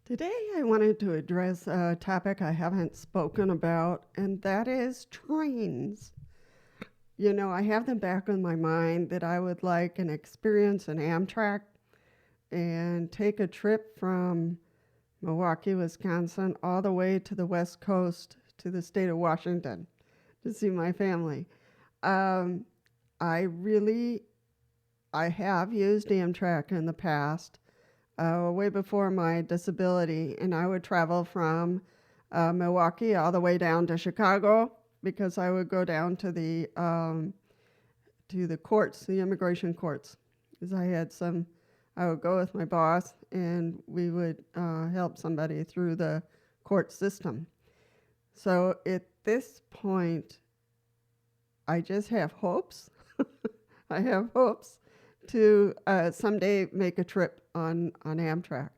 Today, I wanted to address a topic I haven't spoken about, and that is trains. I have them back in my mind that I would like an experience in Amtrak and take a trip from Milwaukee, Wisconsin, all the way to the West Coast to the state of Washington to see my family. Um, I really, I have used Amtrak in the past, way before my disability, and I would travel from Milwaukee all the way down to Chicago because I would go down to the courts, the immigration courts, because I would go with my boss, and we would help somebody through the court system. So at this point, I just have hopes. I have hopes to someday make a trip on Amtrak.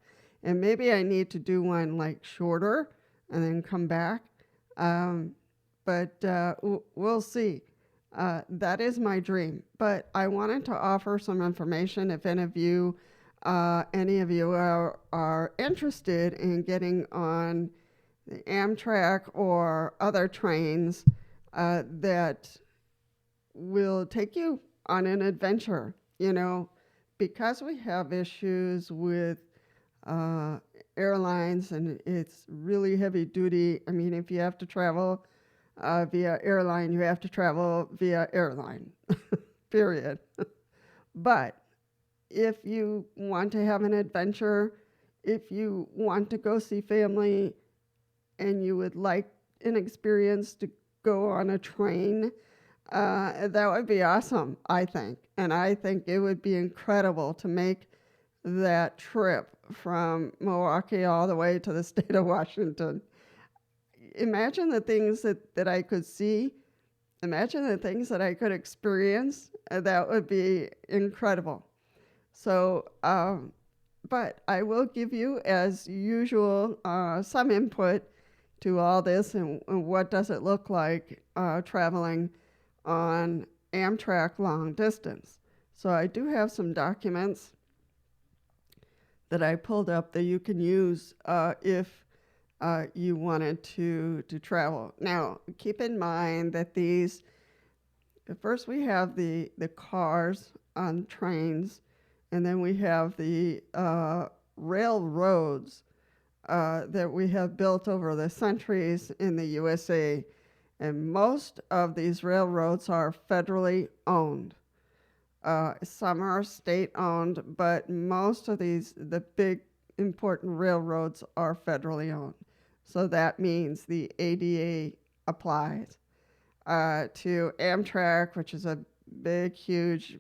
And maybe I need to do one like shorter and then come back. Um, but we'll see. That is my dream. But I wanted to offer some information if any of you are interested in getting on the Amtrak or other trains that will take you on an adventure, because we have issues with uh, airlines and it's really heavy duty. I mean, if you have to travel via airline, you have to travel via airline, period. But if you want to have an adventure, if you want to go see family, and you would like an experience to go on a train, that would be awesome, I think. And I think it would be incredible to make that trip from Milwaukee all the way to the state of Washington. Imagine the things that I could see. Imagine the things that I could experience. That would be incredible. So, but I will give you, as usual, some input to all this and what does it look like traveling on Amtrak long distance. So I do have some documents that I pulled up that you can use if you wanted to travel. Now, keep in mind that first we have the cars on trains, and then we have the railroads that we have built over the centuries in the USA. And most of these railroads are federally owned. Some are state owned, but most of the big important railroads are federally owned. So that means the ADA applies to Amtrak, which is a big, huge,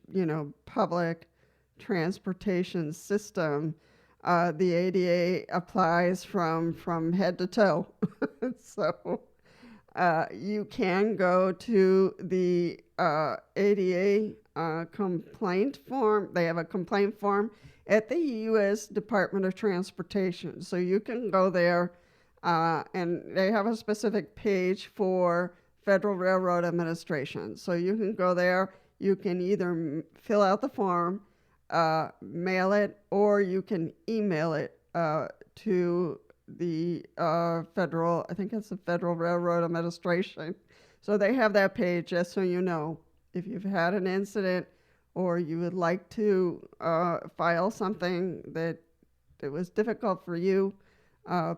public transportation system. The ADA applies from head to toe. So you can go to the ADA complaint form. They have a complaint form at the U.S. Department of Transportation. So you can go there, and they have a specific page for Federal Railroad Administration. So you can go there. You can either fill out the form, mail it, or you can email it to the I think it's the Federal Railroad Administration. So they have that page, just so you know. If you've had an incident or you would like to file something that was difficult for you,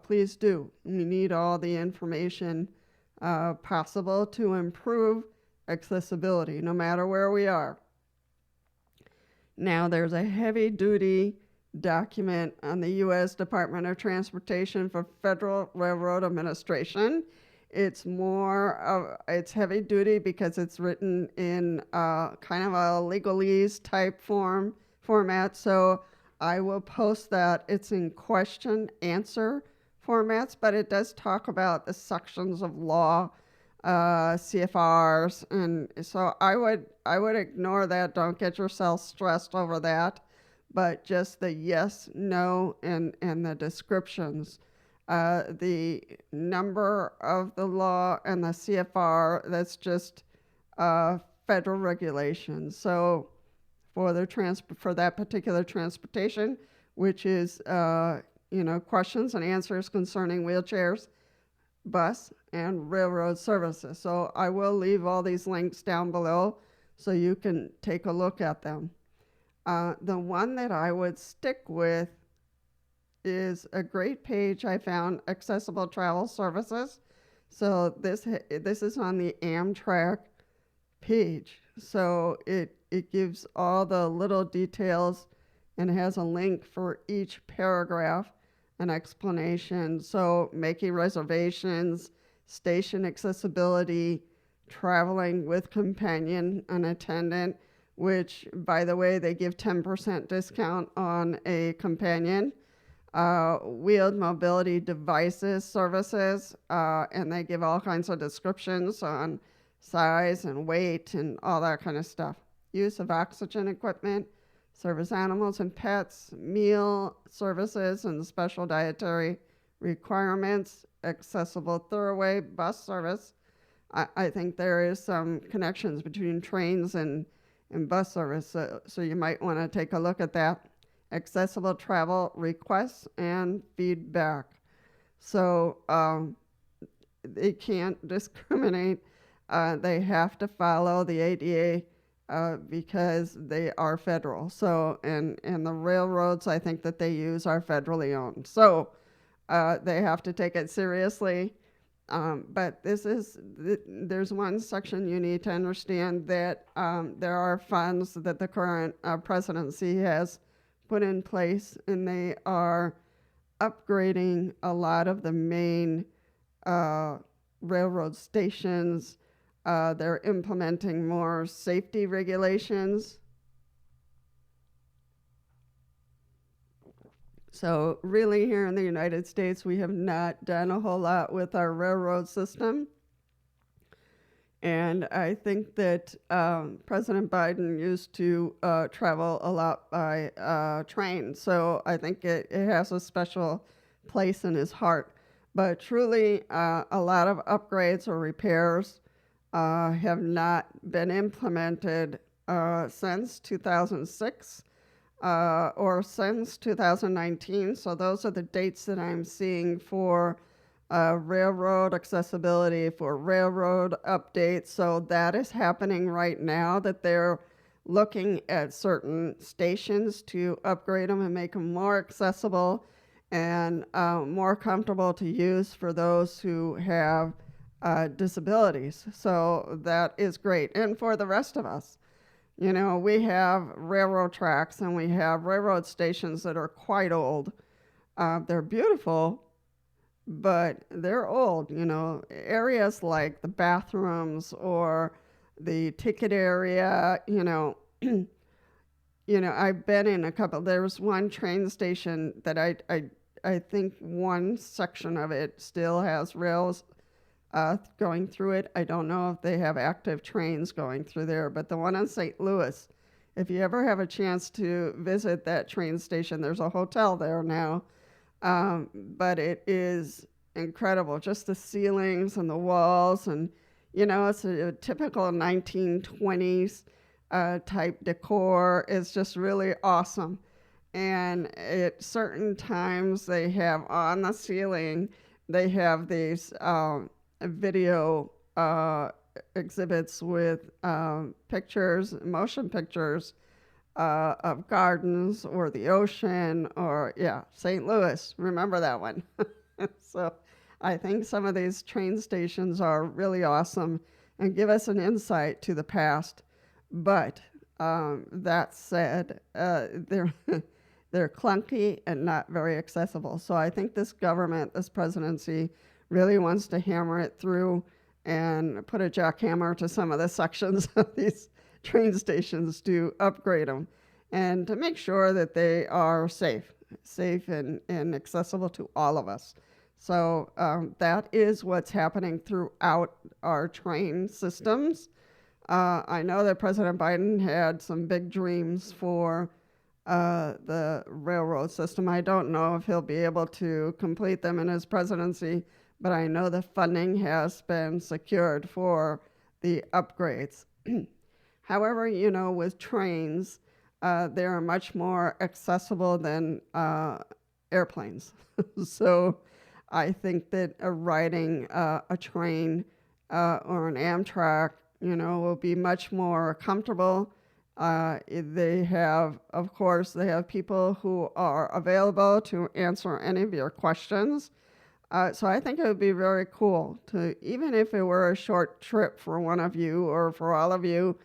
please do. We need all the information possible to improve accessibility, no matter where we are. Now, there's a heavy-duty document on the U.S. Department of Transportation for Federal Railroad Administration. It's it's heavy duty because it's written in kind of a legalese type format. So I will post that. It's in question answer formats, but it does talk about the sections of law, CFRs, and so I would ignore that. Don't get yourself stressed over that, but just the yes, no, and the descriptions. The number of the law and the CFR, that's just federal regulations. So for that particular transportation, which is questions and answers concerning wheelchairs, bus, and railroad services. So I will leave all these links down below so you can take a look at them. The one that I would stick with is a great page I found, Accessible Travel Services. So this is on the Amtrak page. So it gives all the little details and has a link for each paragraph, an explanation. So making reservations, station accessibility, traveling with companion and attendant, which, by the way, they give 10% discount on a companion. Wheeled mobility devices services, and they give all kinds of descriptions on size and weight and all that kind of stuff. Use of oxygen equipment, service animals and pets, meal services and special dietary requirements, accessible thoroughway bus service. I think there is some connections between trains and bus service, so you might want to take a look at that. Accessible travel requests and feedback. So they can't discriminate. They have to follow the ADA because they are federal. So, and the railroads I think that they use are federally owned. So they have to take it seriously. But there's one section you need to understand that there are funds that the current presidency has put in place, and they are upgrading a lot of the main railroad stations. They're implementing more safety regulations. So really here in the United States, we have not done a whole lot with our railroad system. And I think that President Biden used to travel a lot by train. So I think it has a special place in his heart. But truly, a lot of upgrades or repairs have not been implemented since 2006 or since 2019. So those are the dates that I'm seeing for railroad accessibility, for railroad updates. So that is happening right now, that they're looking at certain stations to upgrade them and make them more accessible and more comfortable to use for those who have disabilities. So that is great. And for the rest of us, we have railroad tracks and we have railroad stations that are quite old. They're beautiful, but they're old. Areas like the bathrooms or the ticket area, I've been in a couple. There was one train station that I think one section of it still has rails going through it. I don't know if they have active trains going through there, but the one in St. Louis, if you ever have a chance to visit that train station, there's a hotel there now. But it is incredible, just the ceilings and the walls, and it's a typical 1920s type decor. It's just really awesome. And at certain times they have on the ceiling, they have these video exhibits with pictures, motion pictures of gardens or the ocean or, St. Louis. Remember that one. So I think some of these train stations are really awesome and give us an insight to the past. But that said, they're clunky and not very accessible. So I think this government, this presidency, really wants to hammer it through and put a jackhammer to some of the sections of these train stations to upgrade them and to make sure that they are safe and accessible to all of us. So that is what's happening throughout our train systems. I know that President Biden had some big dreams for the railroad system. I don't know if he'll be able to complete them in his presidency, but I know the funding has been secured for the upgrades. However, with trains, they are much more accessible than airplanes. So I think that riding a train or an Amtrak, will be much more comfortable. They have, of course, they have people who are available to answer any of your questions. So I think it would be very cool to, even if it were a short trip for one of you or for all of you,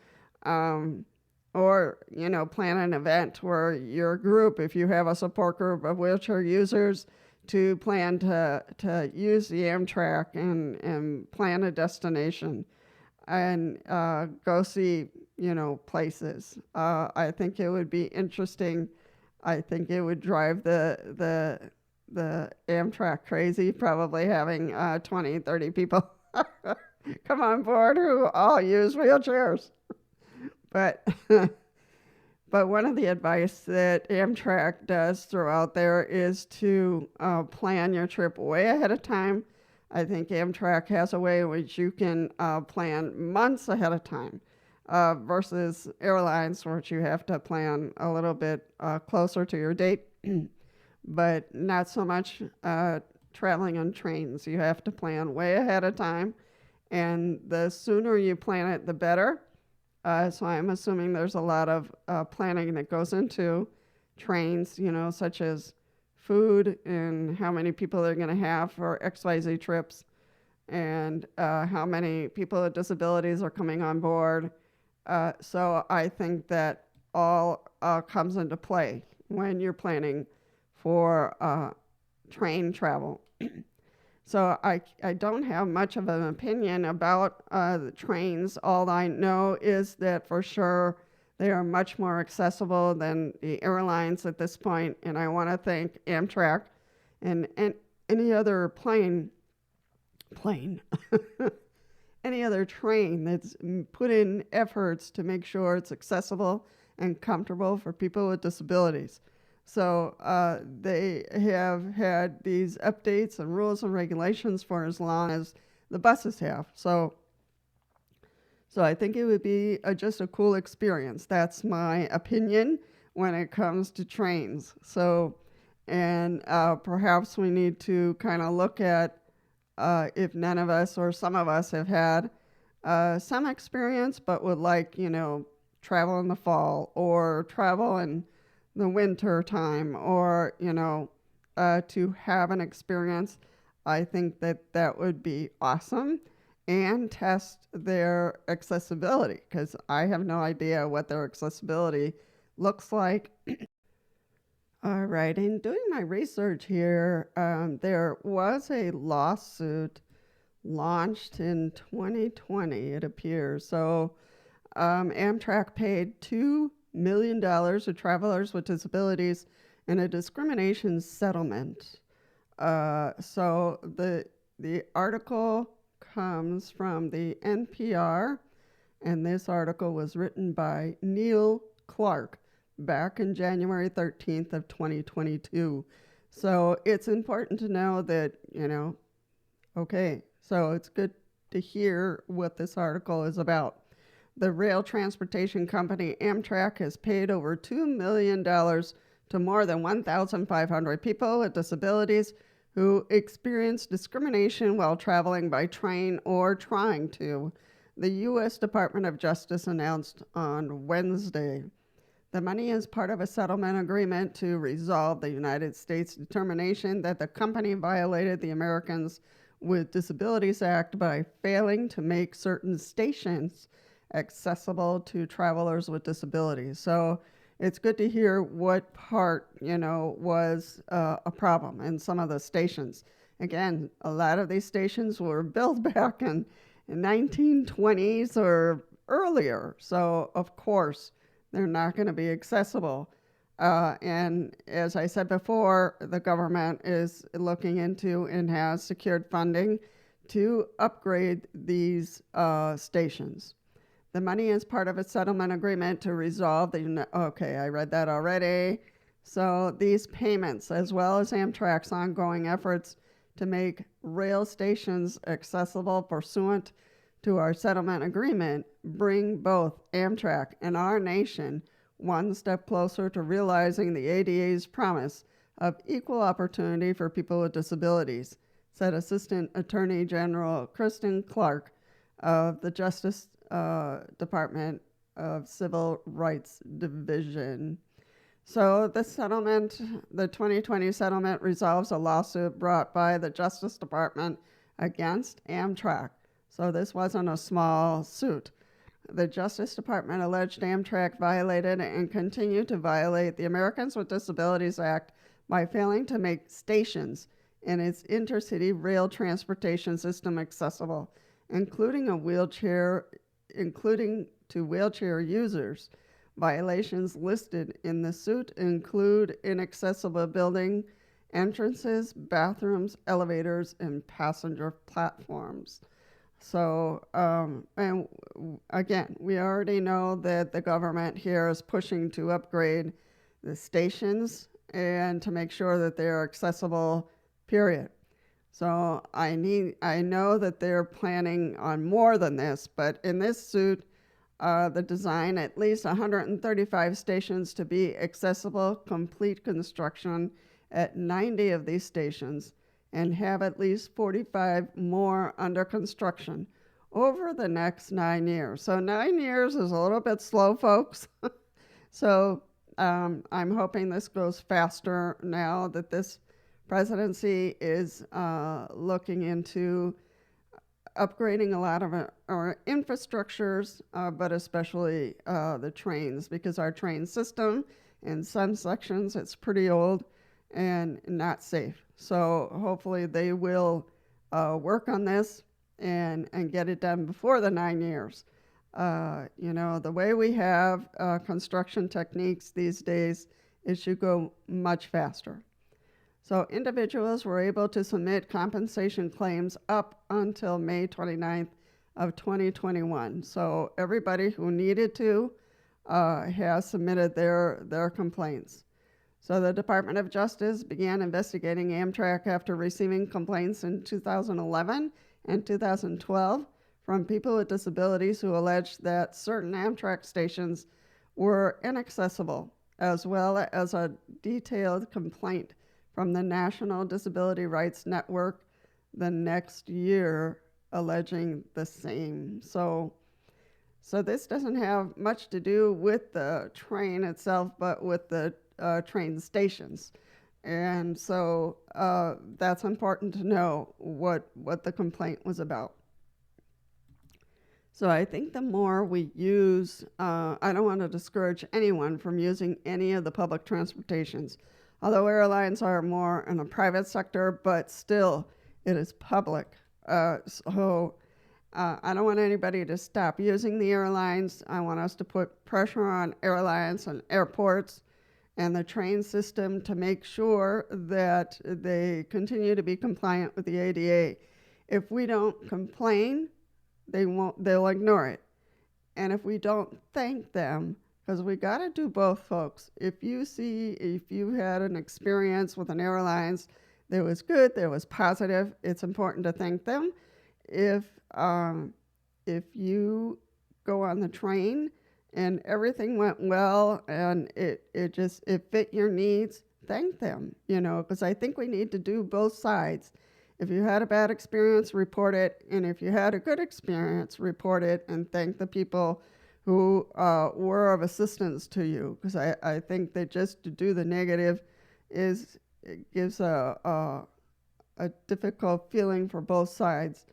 um, or, plan an event where your group, if you have a support group of wheelchair users, to plan to use the Amtrak and plan a destination and go see, places. I think it would be interesting. I think it would drive the Amtrak crazy, probably having 20, 30 people come on board who all use wheelchairs. But but one of the advice that Amtrak does throw out there is to plan your trip way ahead of time. I think Amtrak has a way in which you can plan months ahead of time versus airlines, which you have to plan a little bit closer to your date, but not so much traveling on trains. You have to plan way ahead of time, and the sooner you plan it, the better. So I'm assuming there's a lot of planning that goes into trains, such as food and how many people they're going to have for XYZ trips, and how many people with disabilities are coming on board. So I think that all comes into play when you're planning for train travel. So I don't have much of an opinion about the trains. All I know is that for sure they are much more accessible than the airlines at this point. And I want to thank Amtrak and any other plane, any other train that's put in efforts to make sure it's accessible and comfortable for people with disabilities. So they have had these updates and rules and regulations for as long as the buses have. So I think it would be just a cool experience. That's my opinion when it comes to trains. So, and perhaps we need to kind of look at if none of us or some of us have had some experience, but would like, travel in the fall or travel in the winter time, or to have an experience. I think that would be awesome, and test their accessibility, because I have no idea what their accessibility looks like. All right, in doing my research here, there was a lawsuit launched in 2020, it appears. So Amtrak paid $2 million to travelers with disabilities in a discrimination settlement. So the article comes from the NPR, and this article was written by Neil Clark back in January 13th of 2022. So it's important to know that, okay, so it's good to hear what this article is about. The rail transportation company Amtrak has paid over $2 million to more than 1,500 people with disabilities who experience discrimination while traveling by train or trying to, the U.S. Department of Justice announced on Wednesday. The money is part of a settlement agreement to resolve the United States determination that the company violated the Americans with Disabilities Act by failing to make certain stations accessible to travelers with disabilities. So it's good to hear what part, was a problem in some of the stations. Again, a lot of these stations were built back in 1920s or earlier. So of course, they're not going to be accessible. And as I said before, the government is looking into and has secured funding to upgrade these stations. The money is part of a settlement agreement to resolve the... Okay, I read that already. So these payments, as well as Amtrak's ongoing efforts to make rail stations accessible pursuant to our settlement agreement, bring both Amtrak and our nation one step closer to realizing the ADA's promise of equal opportunity for people with disabilities, said Assistant Attorney General Kristen Clark of the Justice Department of Civil Rights Division. So the settlement, the 2020 settlement, resolves a lawsuit brought by the Justice Department against Amtrak. So this wasn't a small suit. The Justice Department alleged Amtrak violated and continued to violate the Americans with Disabilities Act by failing to make stations in its intercity rail transportation system accessible, including to wheelchair users. Violations listed in the suit include inaccessible building entrances, bathrooms, elevators, and passenger platforms. So, and again, we already know that the government here is pushing to upgrade the stations and to make sure that they're accessible, period. So I know that they're planning on more than this, but in this suit, the design at least 135 stations to be accessible, complete construction at 90 of these stations, and have at least 45 more under construction over the next 9 years. So 9 years is a little bit slow, folks. So I'm hoping this goes faster now that this presidency is looking into upgrading a lot of our infrastructures, but especially the trains, because our train system in some sections, it's pretty old and not safe. So hopefully they will work on this and get it done before the 9 years. The way we have construction techniques these days, it should go much faster. So individuals were able to submit compensation claims up until May 29th of 2021. So everybody who needed to has submitted their complaints. So the Department of Justice began investigating Amtrak after receiving complaints in 2011 and 2012 from people with disabilities who alleged that certain Amtrak stations were inaccessible, as well as a detailed complaint from the National Disability Rights Network the next year alleging the same. So this doesn't have much to do with the train itself, but with the train stations. And so that's important to know what the complaint was about. So I think the more we use, I don't want to discourage anyone from using any of the public transportations. Although airlines are more in the private sector, but still it is public. I don't want anybody to stop using the airlines. I want us to put pressure on airlines and airports and the train system to make sure that they continue to be compliant with the ADA. If we don't complain, they'll ignore it. And if we don't thank them, because we got to do both, folks. If you had an experience with an airlines that was good, that was positive, it's important to thank them. If you go on the train and everything went well and it fit your needs, thank them, because I think we need to do both sides. If you had a bad experience, report it. And if you had a good experience, report it and thank the people who were of assistance to you, because I think that just to do the negative gives a difficult feeling for both sides.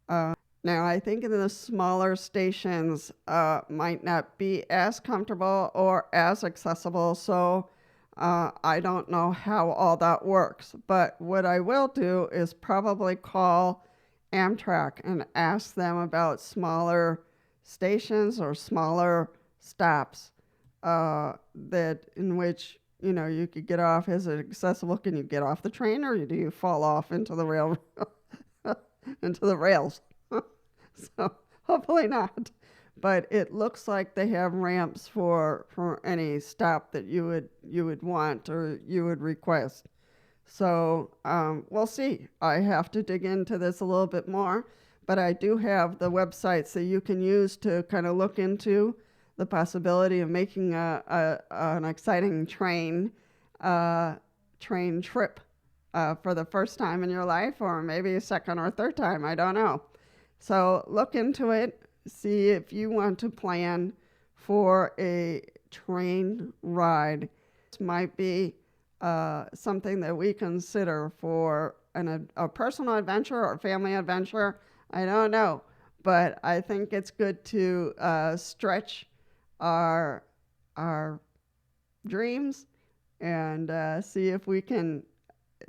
Now, I think in the smaller stations might not be as comfortable or as accessible, so I don't know how all that works. But what I will do is probably call Amtrak and ask them about smaller stations or smaller stops that in which you could get off. Is it accessible? Can you get off the train, or do you fall off into the rails? So hopefully not. But it looks like they have ramps for any stop that you would want or you would request. So we'll see. I have to dig into this a little bit more. But I do have the websites that you can use to kind of look into the possibility of making an exciting train train trip for the first time in your life, or maybe a second or third time, I don't know. So look into it, see if you want to plan for a train ride. This might be something that we consider for a personal adventure or family adventure. I don't know, but I think it's good to stretch our dreams and see if we can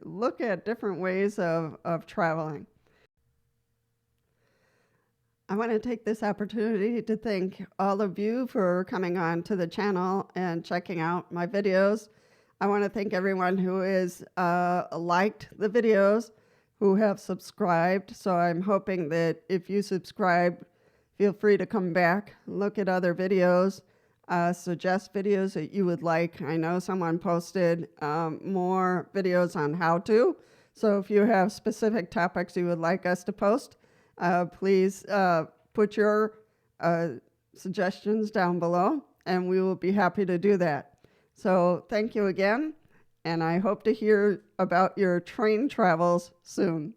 look at different ways of traveling. I want to take this opportunity to thank all of you for coming on to the channel and checking out my videos. I want to thank everyone who has liked the videos, who have subscribed. So I'm hoping that if you subscribe, feel free to come back, look at other videos, suggest videos that you would like. I know someone posted more videos on how to. So if you have specific topics you would like us to post, please put your suggestions down below, and we will be happy to do that. So thank you again, and I hope to hear about your train travels soon.